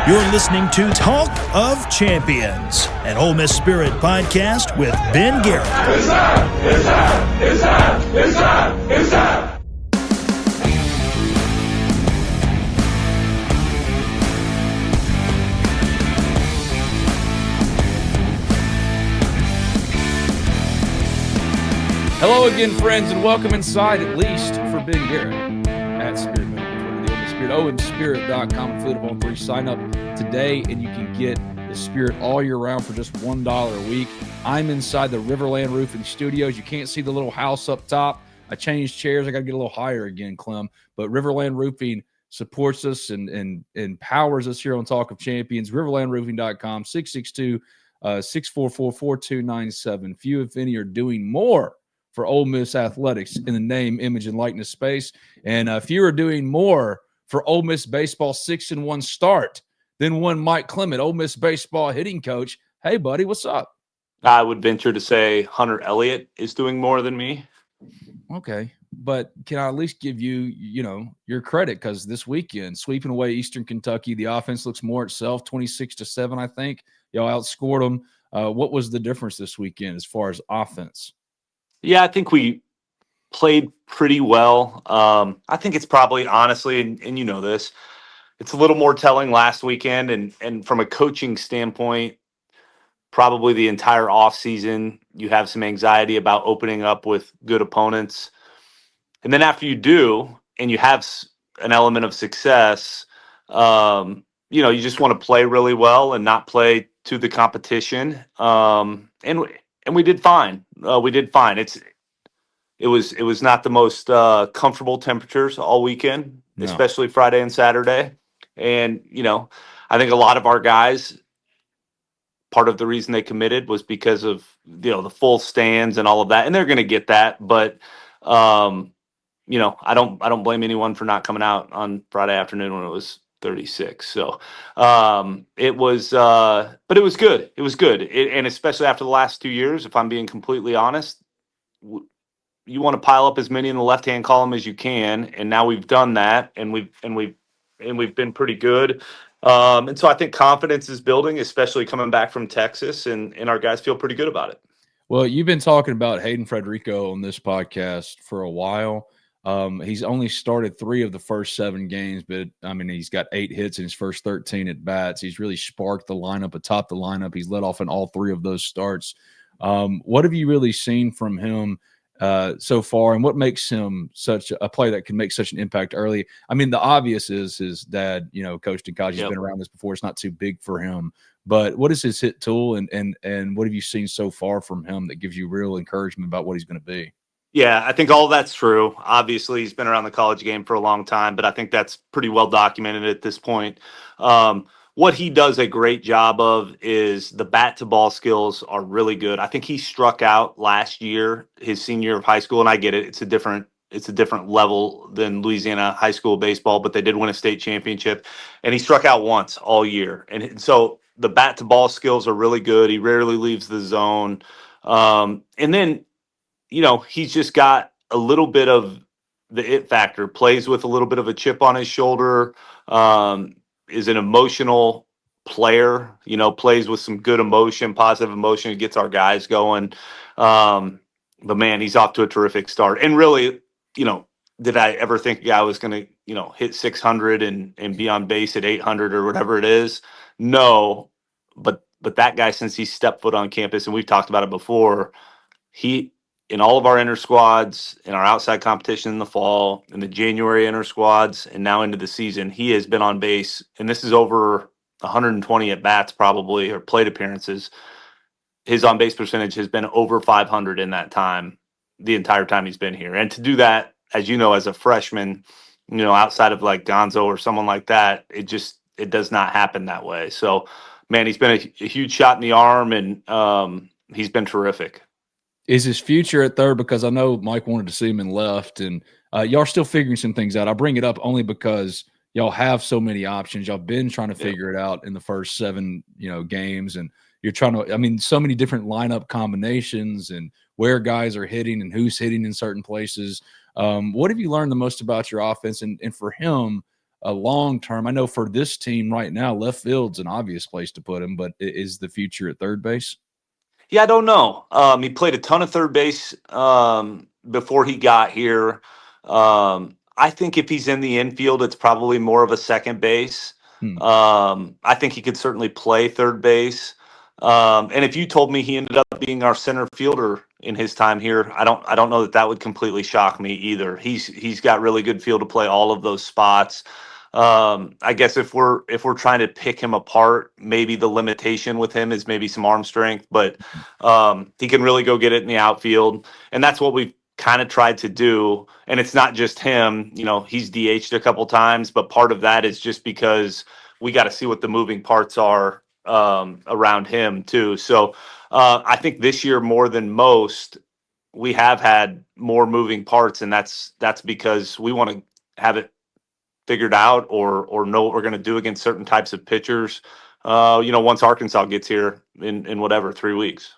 You're listening to Talk of Champions, an Ole Miss Spirit podcast with Ben Garrett. It's time! It's time! It's time! It's time! It's time! Hello again, friends, and welcome inside, at least for Ben Garrett at Spirit. Spirit, OMSpirit.com, affiliate on 3. Sign up today, and you can get the Spirit all year round for just $1 a week. I'm inside the RiverLand Roofing studios. You can't see the little house up top. I changed chairs. I got to get a little higher again, Clem. But RiverLand Roofing supports us and empowers us here on Talk of Champions. RiverLandRoofing.com, 662-644-4297. Few, if any, are doing more for Ole Miss athletics in the name, image, and likeness space. And few are doing more for Ole Miss baseball 6-1 start than one Mike Clement, Ole Miss baseball hitting coach. Hey, buddy, what's up? I would venture to say Hunter Elliott is doing more than me. Okay, but can I at least give you, your credit? Because this weekend, sweeping away Eastern Kentucky, the offense looks more itself, 26-7, I think. Y'all outscored them. What was the difference this weekend as far as offense? Yeah, I think we played pretty well. I think it's probably, honestly, and you know this, it's a little more telling last weekend. And from a coaching standpoint, probably the entire offseason, you have some anxiety about opening up with good opponents. And then after you do, and you have an element of success, you just want to play really well and not play to the competition. And we did fine. It was not the most comfortable temperatures all weekend, especially Friday and Saturday. And, I think a lot of our guys, part of the reason they committed was because of, the full stands and all of that. And they're going to get that. But, I don't blame anyone for not coming out on Friday afternoon when it was 36. So but it was good. It was good. And especially after the last 2 years, if I'm being completely honest, you want to pile up as many in the left-hand column as you can, and now we've done that, and we've been pretty good. And so I think confidence is building, especially coming back from Texas, and our guys feel pretty good about it. Well, you've been talking about Hayden Federico on this podcast for a while. He's only started 3 of the first 7 games, but he's got 8 hits in his first 13 at bats. He's really sparked the lineup, atop the lineup. He's led off in all 3 of those starts. What have you really seen from him so far, and what makes him such a player that can make such an impact early? The obvious is his dad, coached in college. He's been around this before. It's not too big for him. But what is his hit tool, and what have you seen so far from him that gives you real encouragement about what he's going to be? Yeah, I think all of that's true. Obviously, he's been around the college game for a long time, but I think that's pretty well documented at this point. What he does a great job of is the bat-to-ball skills are really good. I think he struck out last year, his senior year of high school, and I get it. It's a different level than Louisiana high school baseball, but they did win a state championship, and he struck out once all year. And so the bat-to-ball skills are really good. He rarely leaves the zone. And then, he's just got a little bit of the it factor, plays with a little bit of a chip on his shoulder, is an emotional player, plays with some good emotion, positive emotion, gets our guys going. But man, he's off to a terrific start. And really, did I ever think a guy was going to, hit 600 and be on base at 800 or whatever it is? No, but that guy, since he stepped foot on campus, and we've talked about it before, he, in all of our inter squads, in our outside competition in the fall, in the January inter squads, and now into the season, he has been on base, and this is over 120 at bats probably, or plate appearances. His on base percentage has been over 500 in that time, the entire time he's been here. And to do that, as you know, as a freshman, outside of like Gonzo or someone like that, it does not happen that way. So, man, he's been a huge shot in the arm, and he's been terrific. Is his future at third? Because I know Mike wanted to see him in left, and y'all are still figuring some things out. I bring it up only because y'all have so many options. Y'all been trying to figure it out in the first 7, games, and you're trying to, so many different lineup combinations and where guys are hitting and who's hitting in certain places. What have you learned the most about your offense? And for him, a long term? I know for this team right now, left field's an obvious place to put him, but is the future at third base? Yeah, I don't know. He played a ton of third base before he got here. I think if he's in the infield, it's probably more of a second base. Hmm. I think he could certainly play third base. And if you told me he ended up being our center fielder in his time here, I don't know that that would completely shock me either. He's got really good feel to play all of those spots. I guess if we're trying to pick him apart, maybe the limitation with him is maybe some arm strength, but he can really go get it in the outfield, and that's what we've kind of tried to do. And it's not just him, he's DH'd a couple times, but part of that is just because we got to see what the moving parts are around him too. So I think this year more than most, we have had more moving parts, and that's because we want to have it figured out or know what we're going to do against certain types of pitchers. Once Arkansas gets here in whatever 3 weeks.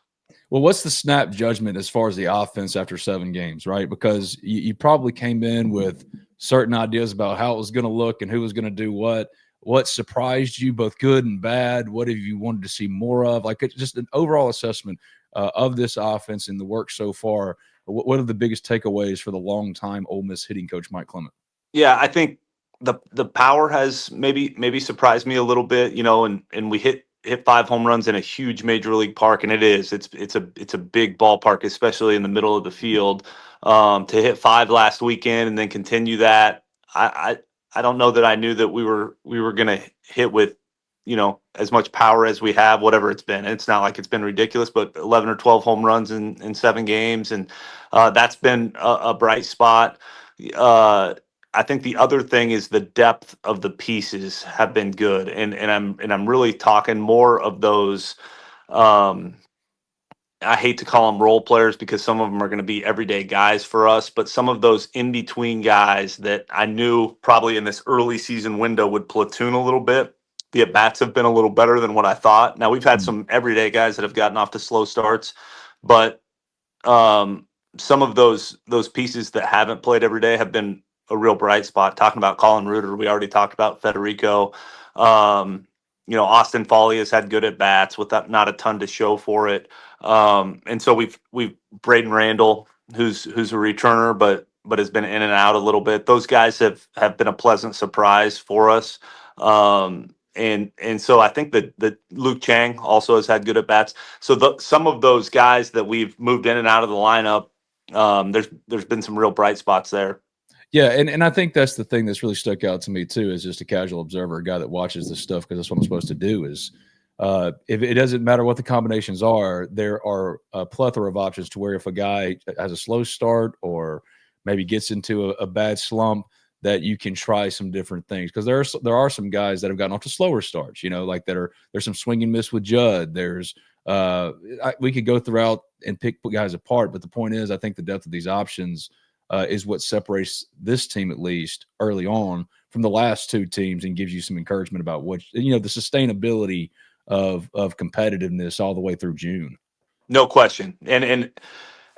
Well, what's the snap judgment as far as the offense after 7 games, right? Because you probably came in with certain ideas about how it was going to look and who was going to do what. What surprised you, both good and bad? What have you wanted to see more of? Like, it's just an overall assessment of this offense and the work so far. What are the biggest takeaways for the longtime Ole Miss hitting coach Mike Clement? Yeah, I think the power has maybe surprised me a little bit, and we hit 5 home runs in a huge major league park, and it's a big ballpark, especially in the middle of the field. To hit 5 last weekend and then continue that, I don't know that I knew that we were going to hit with as much power as we have, whatever it's been. It's not like it's been ridiculous, but 11 or 12 home runs in 7 games, and that's been a bright spot. I think the other thing is the depth of the pieces have been good, and I'm really talking more of those. I hate to call them role players because some of them are going to be everyday guys for us, but some of those in between guys that I knew probably in this early season window would platoon a little bit. The at bats have been a little better than what I thought. Now we've had some everyday guys that have gotten off to slow starts, but some of those pieces that haven't played every day have been a real bright spot. Talking about Colin Reuter, we already talked about Federico. Austin Foley has had good at bats with not a ton to show for it. And so we've Braden Randall, who's a returner, but has been in and out a little bit. Those guys have been a pleasant surprise for us. And so I think that Luke Chang also has had good at bats. So some of those guys that we've moved in and out of the lineup, there's been some real bright spots there. Yeah, and I think that's the thing that's really stuck out to me too, is just a casual observer, a guy that watches this stuff because that's what I'm supposed to do. Is if it doesn't matter what the combinations are, there are a plethora of options to where if a guy has a slow start or maybe gets into a bad slump, that you can try some different things, because there are some guys that have gotten off to slower starts. There's some swing and miss with Judd. There's we could go throughout and pick guys apart, but the point is, I think the depth of these options is what separates this team, at least early on, from the last 2 teams, and gives you some encouragement about the sustainability of competitiveness all the way through June. No question. And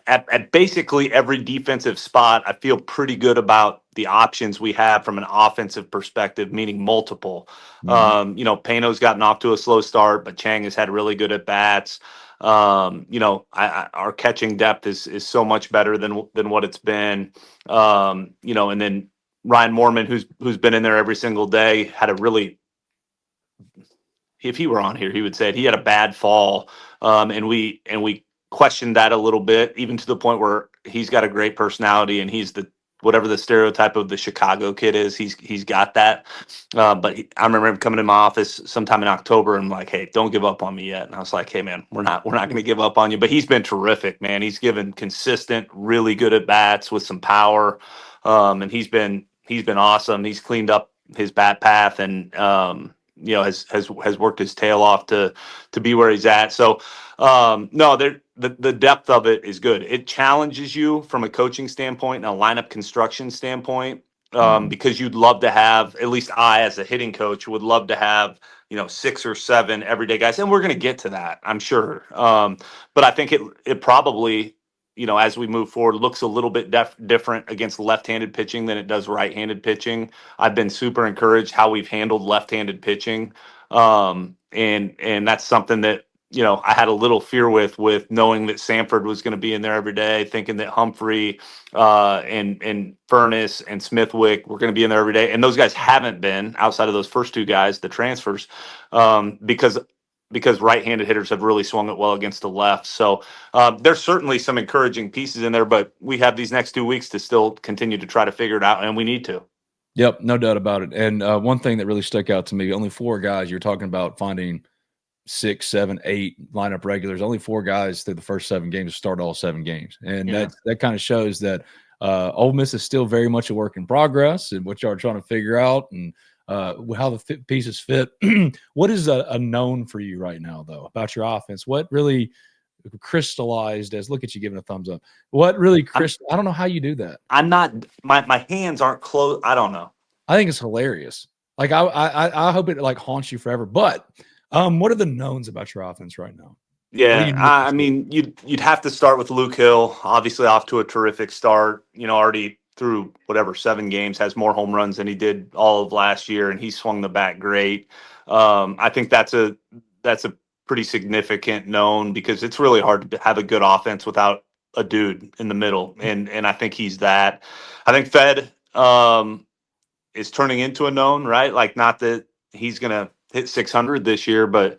at basically every defensive spot, I feel pretty good about the options we have from an offensive perspective, meaning multiple. Pano's gotten off to a slow start, but Chang has had really good at bats. Our catching depth is so much better than what it's been. And then Ryan Moorman, who's been in there every single day, had a really, if he were on here, he would say it. He had a bad fall. And we questioned that a little bit, even to the point where he's got a great personality, and he's whatever the stereotype of the Chicago kid is, he's got that. But I remember him coming in my office sometime in October and like, hey, don't give up on me yet. And I was like, hey man, we're not going to give up on you. But he's been terrific, man. He's given consistent, really good at bats with some power. And he's been awesome. He's cleaned up his bat path and has worked his tail off to be where he's at. So the depth of it is good. It challenges you from a coaching standpoint and a lineup construction standpoint, because you'd love to have, at least I, as a hitting coach, would love to have 6 or 7 everyday guys, and we're going to get to that, I'm sure. But I think it probably as we move forward, looks a little bit different against left-handed pitching than it does right-handed pitching. I've been super encouraged how we've handled left-handed pitching. And that's something that, I had a little fear with knowing that Sanford was going to be in there every day, thinking that Humphrey and Furness and Smithwick were going to be in there every day. And those guys haven't been, outside of those first two guys, the transfers, because right-handed hitters have really swung it well against the left. So there's certainly some encouraging pieces in there, but we have these next 2 weeks to still continue to try to figure it out, and we need to. Yep, no doubt about it. And one thing that really stuck out to me, only 4 guys, you're talking about finding 6, 7, 8 lineup regulars, only 4 guys through the first 7 games to start all 7 games. And that kind of shows that Ole Miss is still very much a work in progress and what y'all are trying to figure out and how the pieces fit. What is a known for you right now, though, about your offense? What really crystallized as, look at you giving a thumbs up. What really I don't know how you do that. I'm not, my hands aren't close. I don't know. I think it's hilarious. Like I hope it like haunts you forever. But what are the knowns about your offense right now? Yeah, I mean, you'd have to start with Luke Hill, obviously off to a terrific start. Already through 7 games, has more home runs than he did all of last year, and he swung the bat great. I think that's a pretty significant known, because it's really hard to have a good offense without a dude in the middle, and I think he's that. I think Fed is turning into a known, right? Like, not that he's gonna hit 600 this year, but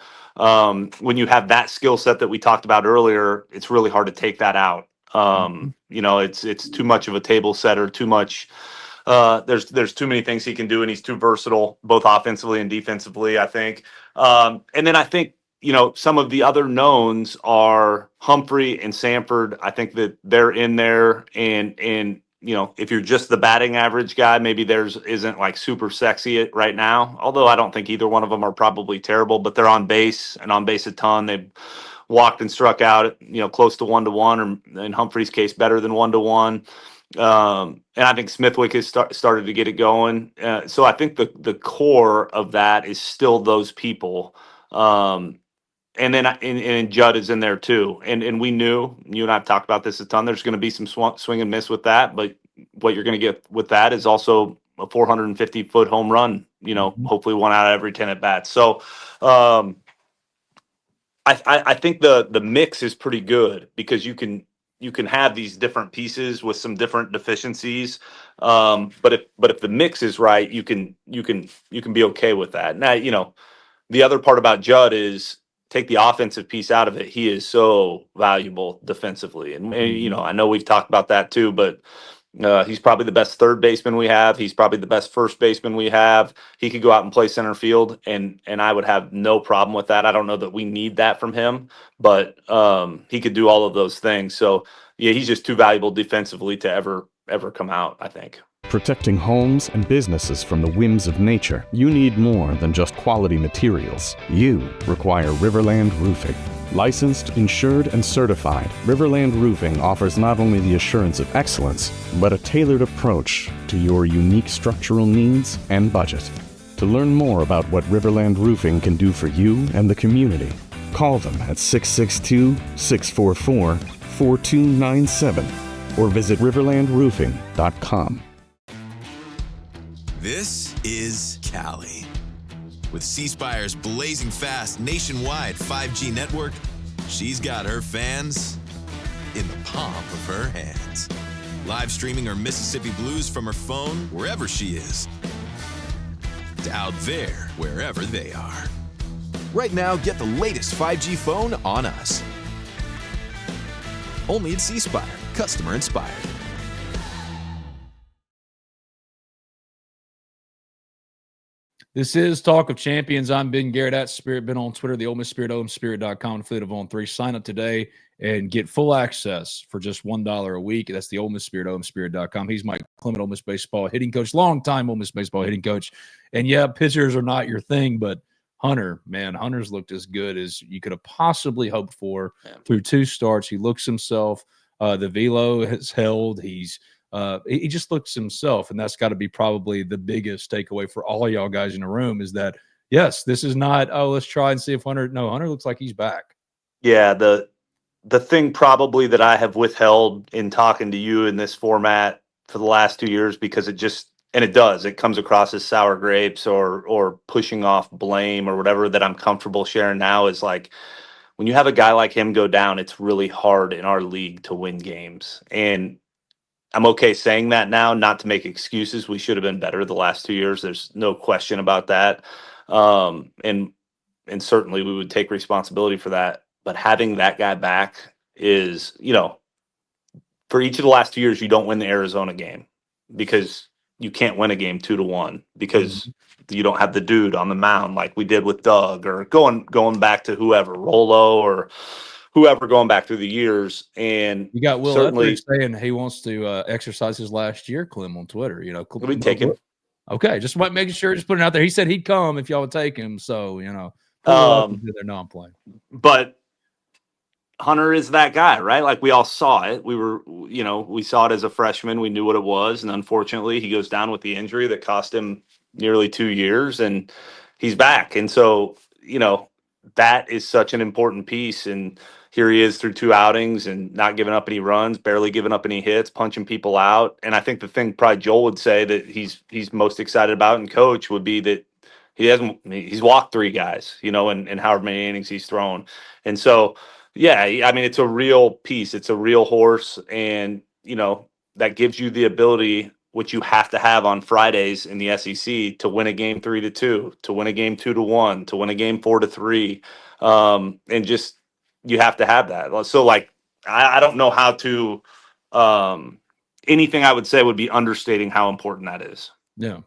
when you have that skill set that we talked about earlier, it's really hard to take that out. It's too much of a table setter, too much. There's too many things he can do, and he's too versatile, both offensively and defensively, I think. And then I think, some of the other knowns are Humphrey and Sanford. I think that they're in there, and if you're just the batting average guy, maybe theirs isn't like super sexy right now. Although I don't think either one of them are probably terrible, but they're on base a ton. They've walked and struck out, close to 1-to-1, or in Humphrey's case, better than 1-to-1. And I think Smithwick has started to get it going. So I think the core of that is still those people. And then and Judd is in there too. And we knew, you and I have talked about this a ton, there's going to be some swing and miss with that. But what you're going to get with that is also a 450-foot home run, hopefully 1 out of every 10 at bats. So I think the mix is pretty good, because you can have these different pieces with some different deficiencies. But if the mix is right, you can be okay with that. Now, the other part about Judd is, take the offensive piece out of it, he is so valuable defensively. And I know we've talked about that too, but he's probably the best third baseman we have. He's probably the best first baseman we have. He could go out and play center field, and I would have no problem with that. I don't know that we need that from him, but he could do all of those things. So yeah, he's just too valuable defensively to ever come out, I think. Protecting homes and businesses from the whims of nature, you need more than just quality materials. You require RiverLand Roofing. Licensed, insured, and certified, RiverLand Roofing offers not only the assurance of excellence, but a tailored approach to your unique structural needs and budget. To learn more about what RiverLand Roofing can do for you and the community, call them at 662-644-4297 or visit riverlandroofing.com. This is Cali. With C Spire's blazing fast nationwide 5G network, she's got her fans in the palm of her hands. Live streaming her Mississippi blues from her phone wherever she is, to out there wherever they are. Right now, get the latest 5G phone on us. Only at C Spire, customer inspired. This is Talk of Champions. I'm Ben Garrett at Spirit Ben on Twitter, the Ole Miss Spirit, OleMissSpirit.com, affiliate of On3. Sign up today and get full access for just $1 a week. That's the Ole Miss Spirit, OleMissSpirit.com. He's Mike Clement, Ole Miss baseball hitting coach, long-time Ole Miss baseball hitting coach. And yeah, pitchers are not your thing, but Hunter's looked as good as you could have possibly hoped for through 2 starts. He looks himself. The velo has held. He just looks himself, and that's got to be probably the biggest takeaway for all y'all guys in the room, is that, yes, this is not, let's try and see if Hunter looks like he's back. Yeah, the the thing probably that I have withheld in talking to you in this format for the last 2 years, because it comes across as sour grapes or pushing off blame or whatever that I'm comfortable sharing now, is like, when you have a guy like him go down, it's really hard in our league to win games. And I'm okay saying that now, not to make excuses. We should have been better the last 2 years. There's no question about that. And certainly we would take responsibility for that. But having that guy back is, for each of the last 2 years, you don't win the Arizona game because you can't win a game 2-1 because you don't have the dude on the mound like we did with Doug, or going back to whoever, Rolo or whoever, going back through the years. And You got Will certainly Etheridge saying he wants to exercise his last year, Clem, on Twitter. we take him. Okay, just making sure, just putting it out there. He said he'd come if y'all would take him. So, put Will up into their non-play. But Hunter is that guy, right? Like, we all saw it. We saw it as a freshman. We knew what it was. And unfortunately, he goes down with the injury that cost him nearly 2 years, and he's back. And so, that is such an important piece. And here he is through 2 outings and not giving up any runs, barely giving up any hits, punching people out. And I think the thing probably Joel would say that he's most excited about, and coach, would be that he's walked 3 guys, and however many innings he's thrown. And so, yeah, I mean, it's a real piece. It's a real horse. And, that gives you the ability, which you have to have on Fridays in the SEC, to win a game 3-2, to win a game 2-1, to win a game 4-3. And just, you have to have that. So, like, I don't know how to, anything I would say would be understating how important that is. Yeah.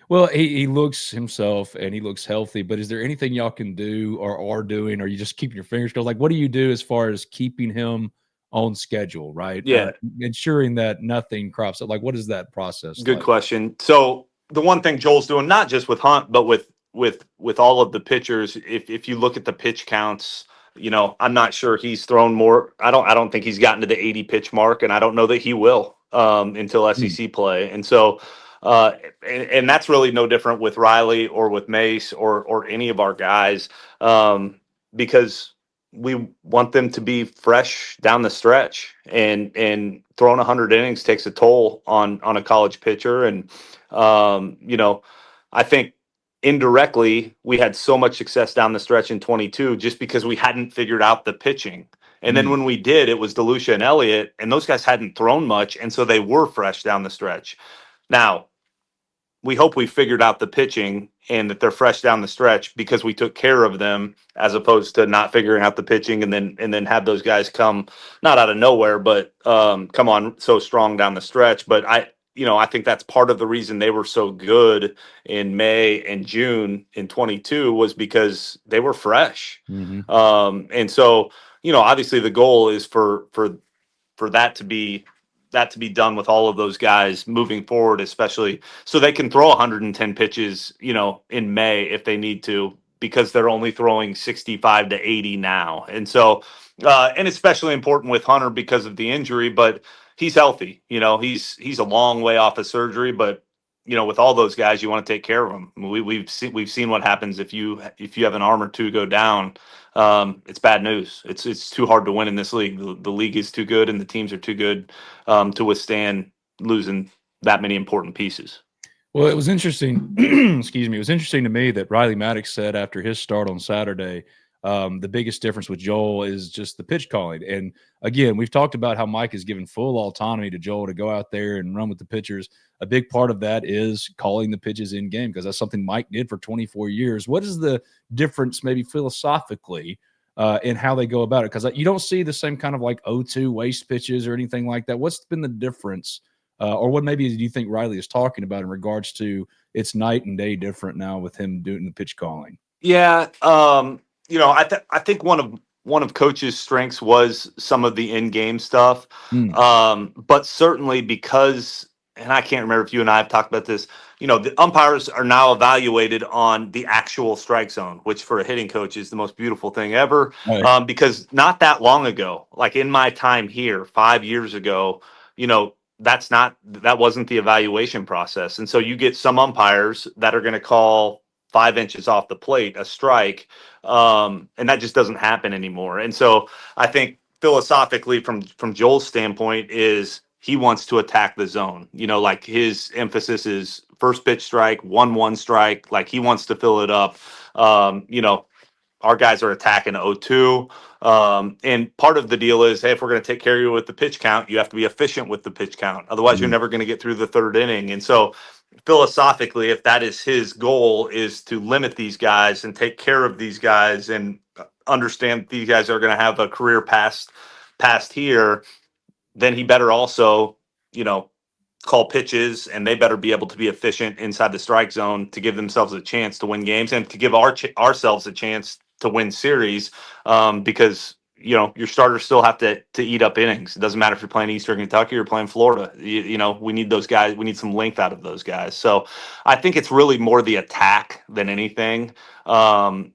Well, he looks himself and he looks healthy, but is there anything y'all can do or are doing, or you just keeping your fingers crossed? Like, what do you do as far as keeping him on schedule, right? Yeah. Ensuring that nothing crops up. Like, what is that process? Good like? question. So the one thing Joel's doing, not just with Hunt, but with all of the pitchers, if you look at the pitch counts, I'm not sure he's thrown more. I don't think he's gotten to the 80 pitch mark, and I don't know that he will until SEC play. And so, and that's really no different with Riley or with Mace or any of our guys, because we want them to be fresh down the stretch, and throwing 100 innings takes a toll on a college pitcher. And, I think indirectly we had so much success down the stretch in 22 just because we hadn't figured out the pitching. And then when we did, it was DeLucia and Elliott, and those guys hadn't thrown much. And so they were fresh down the stretch. Now, we hope we figured out the pitching and that they're fresh down the stretch because we took care of them, as opposed to not figuring out the pitching and then have those guys come, not out of nowhere, but come on so strong down the stretch. But I think that's part of the reason they were so good in May and June in 22 was because they were fresh. And so, obviously the goal is for that to be done with all of those guys moving forward, especially so they can throw 110 pitches, in May if they need to, because they're only throwing 65 to 80 now. And so, and especially important with Hunter because of the injury, but he's healthy. He's a long way off of surgery, but with all those guys, you want to take care of them. We've seen what happens if you have an arm or two go down. It's bad news. It's too hard to win in this league. The league is too good, and the teams are too good to withstand losing that many important pieces. Well, it was interesting. Excuse me. It was interesting to me that Riley Maddox said after his start on Saturday, the biggest difference with Joel is just the pitch calling. And again, we've talked about how Mike has given full autonomy to Joel to go out there and run with the pitchers. A big part of that is calling the pitches in game, because that's something Mike did for 24 years. What is the difference, maybe philosophically, in how they go about it? Because you don't see the same kind of like 0-2 waste pitches or anything like that. What's been the difference? Or what maybe do you think Riley is talking about in regards to it's night and day different now with him doing the pitch calling? Yeah. I think one of Coach's strengths was some of the in-game stuff. But certainly because, and I can't remember if you and I have talked about this, the umpires are now evaluated on the actual strike zone, which for a hitting coach is the most beautiful thing ever. Right. Because not that long ago, like in my time here, 5 years ago, that wasn't the evaluation process. And so you get some umpires that are going to call 5 inches off the plate a strike, and that just doesn't happen anymore. And so I think philosophically from Joel's standpoint is he wants to attack the zone. Like his emphasis is first pitch strike, 1-1 strike. Like he wants to fill it up. Our guys are attacking 0-2. And part of the deal is, hey, if we're going to take care of you with the pitch count, you have to be efficient with the pitch count. Otherwise, you're never going to get through the third inning. And so philosophically, if that is his goal, is to limit these guys and take care of these guys and understand these guys are going to have a career past here, then he better also, call pitches, and they better be able to be efficient inside the strike zone to give themselves a chance to win games and to give ourselves a chance to win series, because your starters still have to eat up innings. It doesn't matter if you're playing Eastern Kentucky or playing Florida. We need those guys. We need some length out of those guys. So I think it's really more the attack than anything. And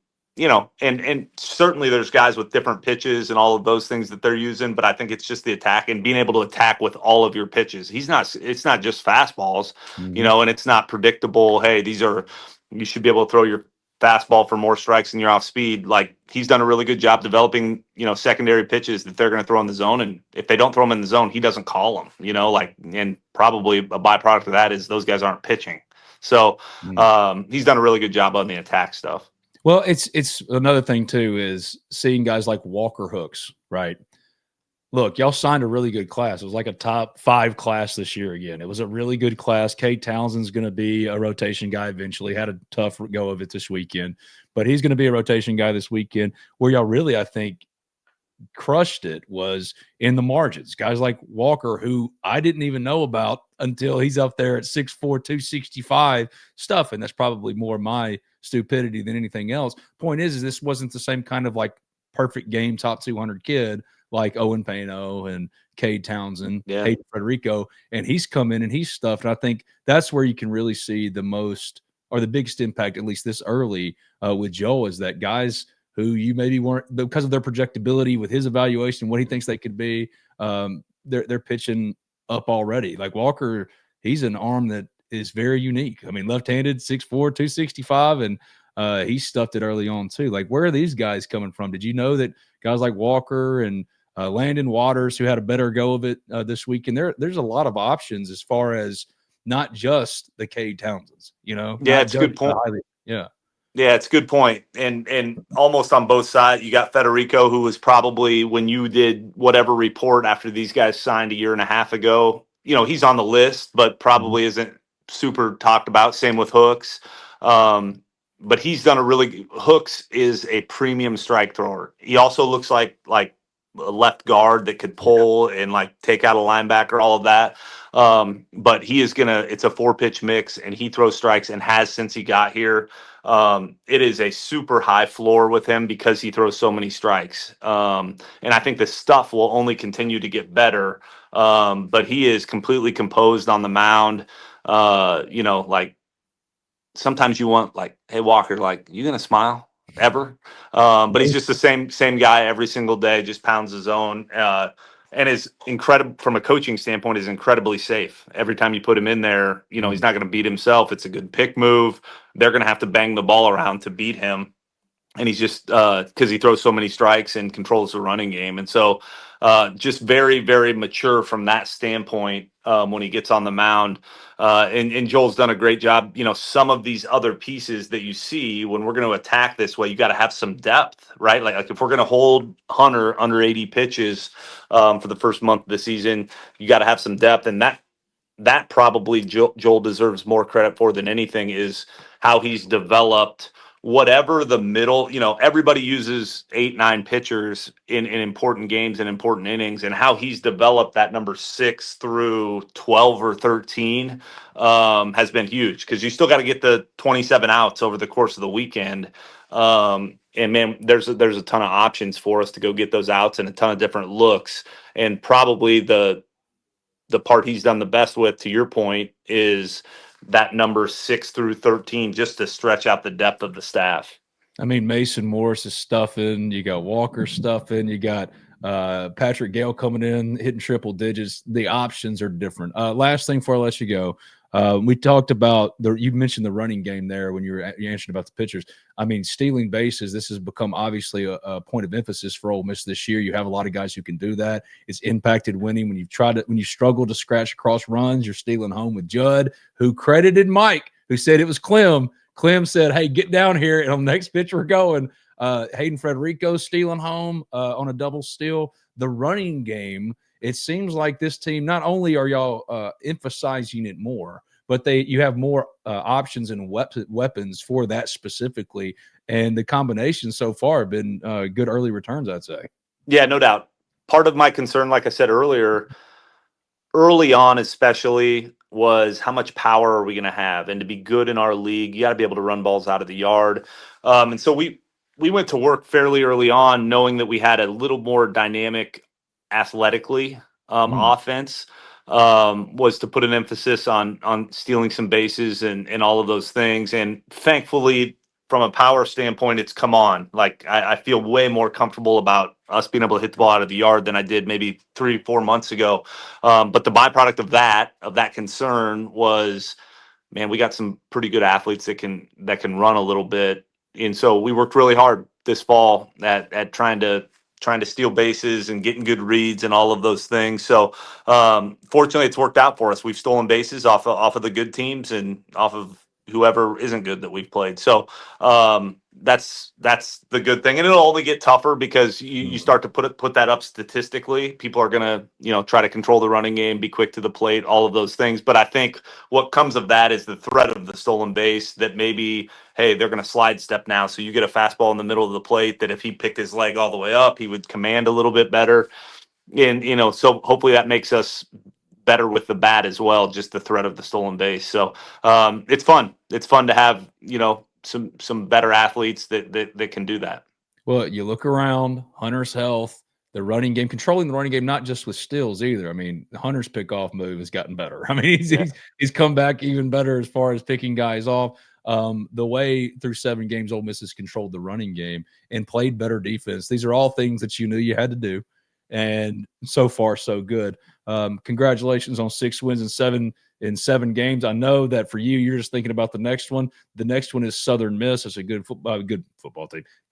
certainly there's guys with different pitches and all of those things that they're using, but I think it's just the attack and being able to attack with all of your pitches. It's not just fastballs, and it's not predictable. Hey, you should be able to throw your fastball for more strikes than you're off speed. Like he's done a really good job developing, secondary pitches that they're going to throw in the zone. And if they don't throw them in the zone, he doesn't call them, and probably a byproduct of that is those guys aren't pitching. So he's done a really good job on the attack stuff. Well, it's another thing too is seeing guys like Walker Hooks, right? Look, y'all signed a really good class. It was like a top 5 class this year again. It was a really good class. Cade Townsend's going to be a rotation guy eventually. Had a tough go of it this weekend, but he's going to be a rotation guy this weekend. Where y'all really, I think, crushed it was in the margins. Guys like Walker, who I didn't even know about until he's up there at 6'4", 265 stuff, and that's probably more my stupidity than anything else. Point is this wasn't the same kind of like perfect game top 200 kid like Owen Pano and Cade Townsend, Hayden Federico, and he's come in and he's stuffed. And I think that's where you can really see the most or the biggest impact, at least this early with Joel, is that guys who you maybe weren't, because of their projectability with his evaluation, what he thinks they could be, they're pitching up already. Like Walker, he's an arm that is very unique. I mean, left-handed, 6'4", 265, and he stuffed it early on too. Like, where are these guys coming from? Did you know that guys like Walker and Landon Waters, who had a better go of it this weekend, there's a lot of options as far as not just the Cade Townsends, Yeah, it's a good point. Yeah, it's a good point. And almost on both sides, you got Federico, who was probably, when you did whatever report after these guys signed a year and a half ago, he's on the list, but probably isn't super talked about. Same with Hooks. But he's done Hooks is a premium strike thrower. He also looks like a left guard that could pull and like take out a linebacker, all of that. But he is it's a 4-pitch mix, and he throws strikes and has since he got here. It is a super high floor with him because he throws so many strikes. And I think the stuff will only continue to get better. But he is completely composed on the mound. Like sometimes you want like, hey, Walker, like, you going to smile ever? But he's just the same guy every single day, just pounds his own, and is incredible from a coaching standpoint, is incredibly safe. Every time you put him in there, he's not going to beat himself. It's a good pick move. They're going to have to bang the ball around to beat him. And he's just, because he throws so many strikes and controls the running game. And so just very, very mature from that standpoint when he gets on the mound. And Joel's done a great job. Some of these other pieces that you see when we're going to attack this way, you got to have some depth, right? Like if we're going to hold Hunter under 80 pitches for the first month of the season, you got to have some depth. And that probably Joel deserves more credit for than anything, is how he's developed whatever the middle, everybody uses 8-9 pitchers in important games and important innings, and how he's developed that number 6 through 12 or 13 has been huge, because you still got to get the 27 outs over the course of the weekend. And man, there's a ton of options for us to go get those outs and a ton of different looks. And probably the part he's done the best with, to your point, is that number 6 through 13, just to stretch out the depth of the staff. I mean, Mason Morris is stuffing. You got Walker stuffing. You got Patrick Gale coming in, hitting triple digits. The options are different. Last thing before I let you go, We talked about you mentioned the running game there when you answered about the pitchers. I mean, stealing bases, this has become obviously a point of emphasis for Ole Miss this year. You have a lot of guys who can do that. It's impacted winning. When you struggle to scratch across runs, you're stealing home with Judd, who credited Mike, who said it was Clem. Clem said, hey, get down here. And on the next pitch we're going, Hayden Federico stealing home on a double steal. The running game, it seems like this team, not only are y'all emphasizing it more, but you have more options and weapons for that specifically. And the combinations so far have been good early returns, I'd say. Yeah, no doubt. Part of my concern, like I said earlier, early on especially, was how much power are we going to have? And to be good in our league, you got to be able to run balls out of the yard. And so we went to work fairly early on knowing that we had a little more dynamic athletically offense, was to put an emphasis on stealing some bases and all of those things. And thankfully, from a power standpoint, it's come on. Like I feel way more comfortable about us being able to hit the ball out of the yard than I did maybe 3-4 months ago. But the byproduct of that concern was, man, we got some pretty good athletes that can run a little bit. And so we worked really hard this fall at trying to steal bases and getting good reads and all of those things. So fortunately, it's worked out for us. We've stolen bases off of the good teams and off of whoever isn't good that we've played. So that's the good thing, and it'll only get tougher because you start to put that up statistically. People are gonna try to control the running game, be quick to the plate, all of those things. But I think what comes of that is the threat of the stolen base, that maybe, hey, they're gonna slide step now, so you get a fastball in the middle of the plate that if he picked his leg all the way up, he would command a little bit better. And so hopefully that makes us better with the bat as well, just the threat of the stolen base. So it's fun. It's fun to have some better athletes that can do that. Well, you look around, Hunter's health, the running game, controlling the running game, not just with steals either. I mean, Hunter's pickoff move has gotten better. I mean, he's come back even better as far as picking guys off. The way through 7 games Ole Miss has controlled the running game and played better defense. These are all things that you knew you had to do. And so far, so good. Congratulations on 6 wins in 7 games. I know that for you're just thinking about the next one. The next one is Southern Miss. It's a good football team,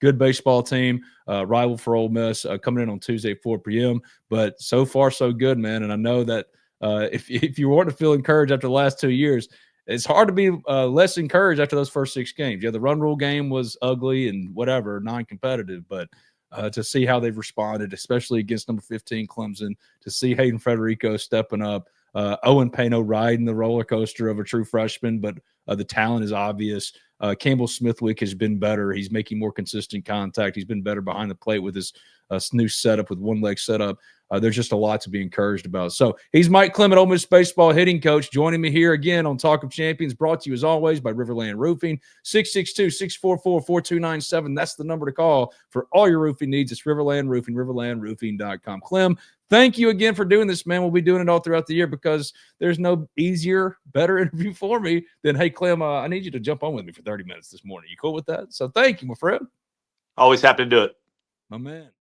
good baseball team, rival for Ole Miss, coming in on Tuesday, 4 p.m. But so far, so good, man. And I know that if you want to feel encouraged after the last 2 years, it's hard to be less encouraged after those first 6 games. Yeah, the run rule game was ugly and whatever, non-competitive, but to see how they've responded, especially against number 15 Clemson, to see Hayden Federico stepping up, Owen Pano riding the roller coaster of a true freshman, but the talent is obvious. Campbell Smithwick has been better. He's making more consistent contact. He's been better behind the plate with his new setup, with one leg setup. There's just a lot to be encouraged about. So he's Mike Clement, Ole Miss baseball hitting coach, joining me here again on Talk of Champions, brought to you as always by RiverLand Roofing, 662-644-4297. That's the number to call for all your roofing needs. It's RiverLand Roofing, riverlandroofing.com. Clem, thank you again for doing this, man. We'll be doing it all throughout the year because there's no easier, better interview for me than, hey, Clem, I need you to jump on with me for 30 minutes this morning. You cool with that? So thank you, my friend. Always happy to do it. My man.